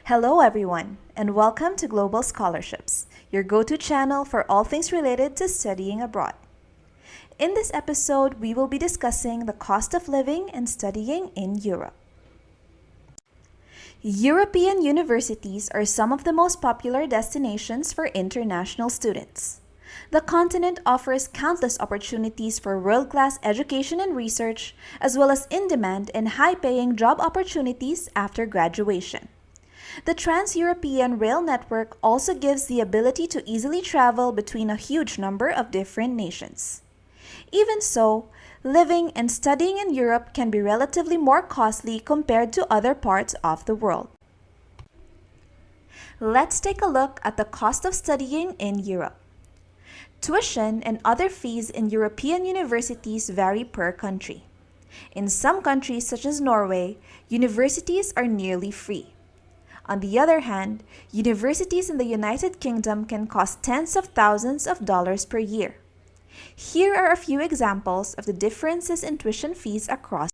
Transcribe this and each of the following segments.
Hello, everyone, and welcome to Global Scholarships, your go-to channel for all things related to studying abroad. In this episode, we will be discussing the cost of living and studying in Europe. European universities are some of the most popular destinations for international students. The continent offers countless opportunities for world-class education and research, as well as in-demand and high-paying job opportunities after graduation. The Trans-European Rail Network also gives the ability to easily travel between a huge number of different nations. Even so, living and studying in Europe can be relatively more costly compared to other parts of the world. Let's take a look at the cost of studying in Europe. Tuition and other fees in European universities vary per country. In some countries, such as Norway, universities are nearly free. On the other hand, universities in the United Kingdom can cost tens of thousands of dollars per year. Here are a few examples of the differences in tuition fees across.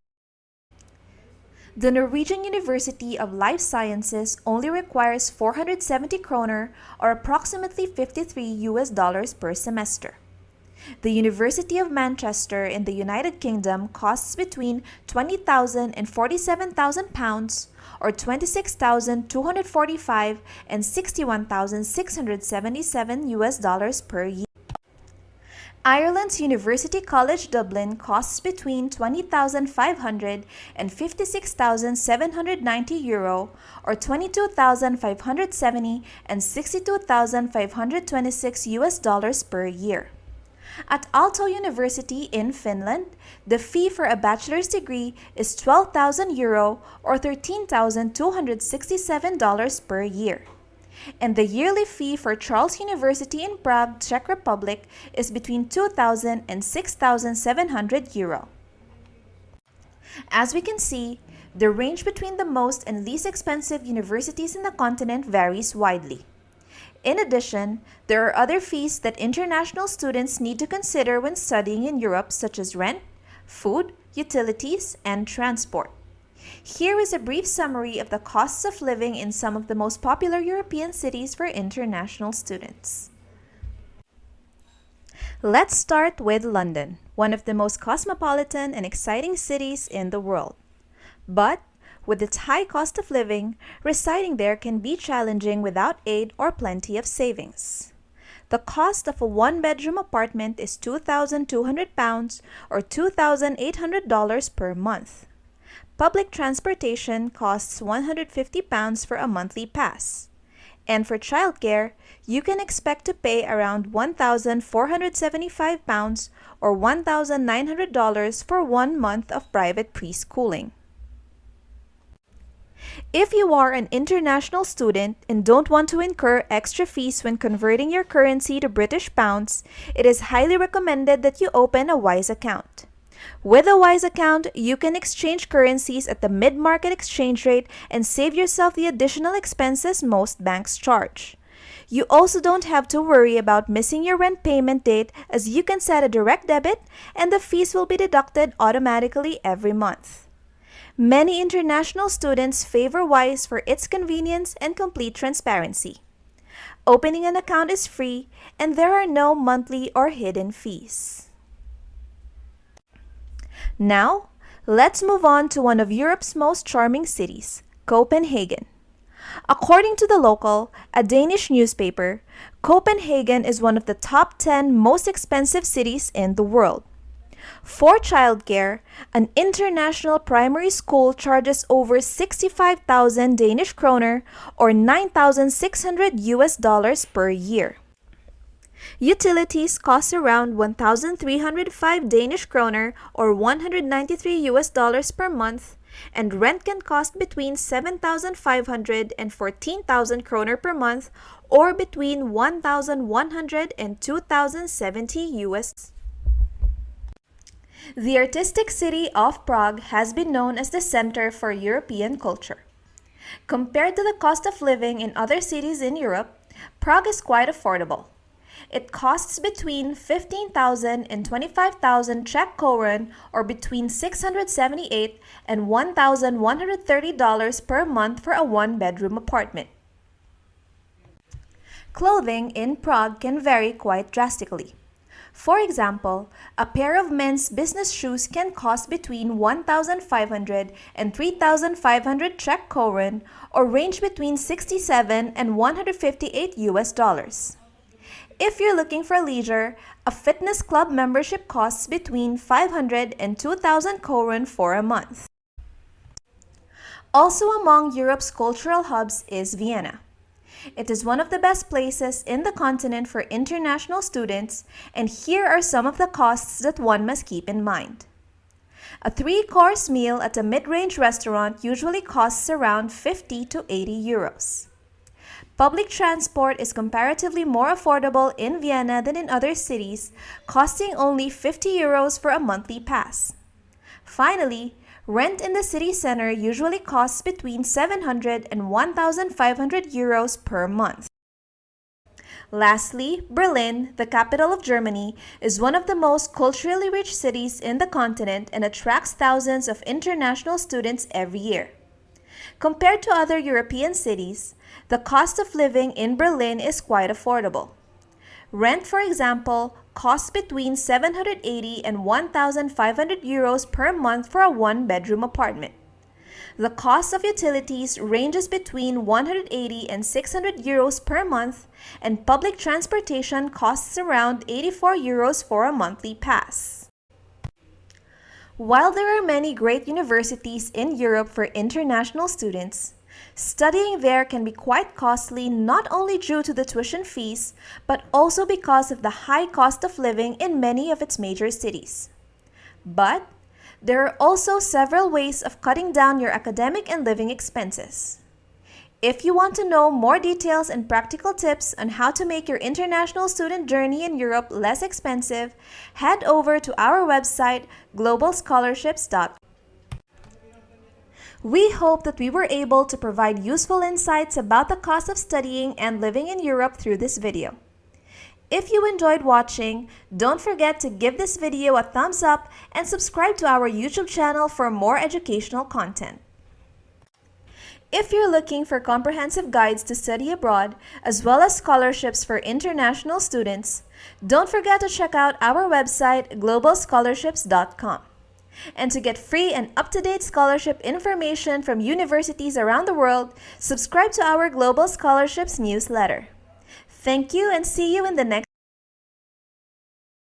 The Norwegian University of Life Sciences only requires 470 kroner or approximately $53 per semester. The University of Manchester in the United Kingdom costs between £20,000 and £47,000 or $26,245 and $61,677 per year. Ireland's University College Dublin costs between €20,500 and €56,790 or $22,570 and $62,526 per year. At Aalto University in Finland, the fee for a bachelor's degree is €12,000 or $13,267 per year. And the yearly fee for Charles University in Prague, Czech Republic is between €2,000 and €6,700. As we can see, the range between the most and least expensive universities in the continent varies widely. In addition, there are other fees that international students need to consider when studying in Europe, such as rent, food, utilities, and transport. Here is a brief summary of the costs of living in some of the most popular European cities for international students. Let's start with London, one of the most cosmopolitan and exciting cities in the world. But with its high cost of living, residing there can be challenging without aid or plenty of savings. The cost of a one-bedroom apartment is £2,200 or $2,800 per month. Public transportation costs £150 for a monthly pass. And for childcare, you can expect to pay around £1,475 or $1,900 for 1 month of private preschooling. If you are an international student and don't want to incur extra fees when converting your currency to British pounds, it is highly recommended that you open a Wise account. With a Wise account, you can exchange currencies at the mid-market exchange rate and save yourself the additional expenses most banks charge. You also don't have to worry about missing your rent payment date, as you can set a direct debit and the fees will be deducted automatically every month. Many international students favor Wise for its convenience and complete transparency. Opening an account is free and there are no monthly or hidden fees. Now, let's move on to one of Europe's most charming cities, Copenhagen. According to The Local, a Danish newspaper, Copenhagen is one of the top 10 most expensive cities in the world. For childcare, an international primary school charges over 65,000 Danish kroner or $9,600 per year. Utilities cost around 1,305 Danish kroner or $193 per month, and rent can cost between 7,500 and 14,000 kroner per month or between 1,100 and 2,070 US. The artistic city of Prague has been known as the center for European culture. Compared to the cost of living in other cities in Europe, Prague is quite affordable. It costs between 15,000 and 25,000 Czech korun, or between $678 and $1,130 per month for a one-bedroom apartment. Clothing in Prague can vary quite drastically. For example, a pair of men's business shoes can cost between 1,500 and 3,500 Czech korun, or range between 67 and 158 US dollars. If you're looking for leisure, a fitness club membership costs between 500 and 2,000 korun for a month. Also among Europe's cultural hubs is Vienna. It is one of the best places in the continent for international students, and here are some of the costs that one must keep in mind. A 3-course meal at a mid-range restaurant usually costs around 50 to 80 euros. Public transport is comparatively more affordable in Vienna than in other cities, costing only 50 euros for a monthly pass. Finally, rent in the city center usually costs between 700 and 1,500 euros per month. Lastly, Berlin, the capital of Germany, is one of the most culturally rich cities in the continent and attracts thousands of international students every year. Compared to other European cities, the cost of living in Berlin is quite affordable. Rent, for example, costs between 780 and 1,500 euros per month for a one-bedroom apartment. The cost of utilities ranges between 180 and 600 euros per month, and public transportation costs around 84 euros for a monthly pass. While there are many great universities in Europe for international students, studying there can be quite costly not only due to the tuition fees, but also because of the high cost of living in many of its major cities. But there are also several ways of cutting down your academic and living expenses. If you want to know more details and practical tips on how to make your international student journey in Europe less expensive, head over to our website, globalscholarships.com. We hope that we were able to provide useful insights about the cost of studying and living in Europe through this video. If you enjoyed watching, don't forget to give this video a thumbs up and subscribe to our YouTube channel for more educational content. If you're looking for comprehensive guides to study abroad, as well as scholarships for international students, don't forget to check out our website, globalscholarships.com. And to get free and up-to-date scholarship information from universities around the world, subscribe to our Global Scholarships newsletter. Thank you and see you in the next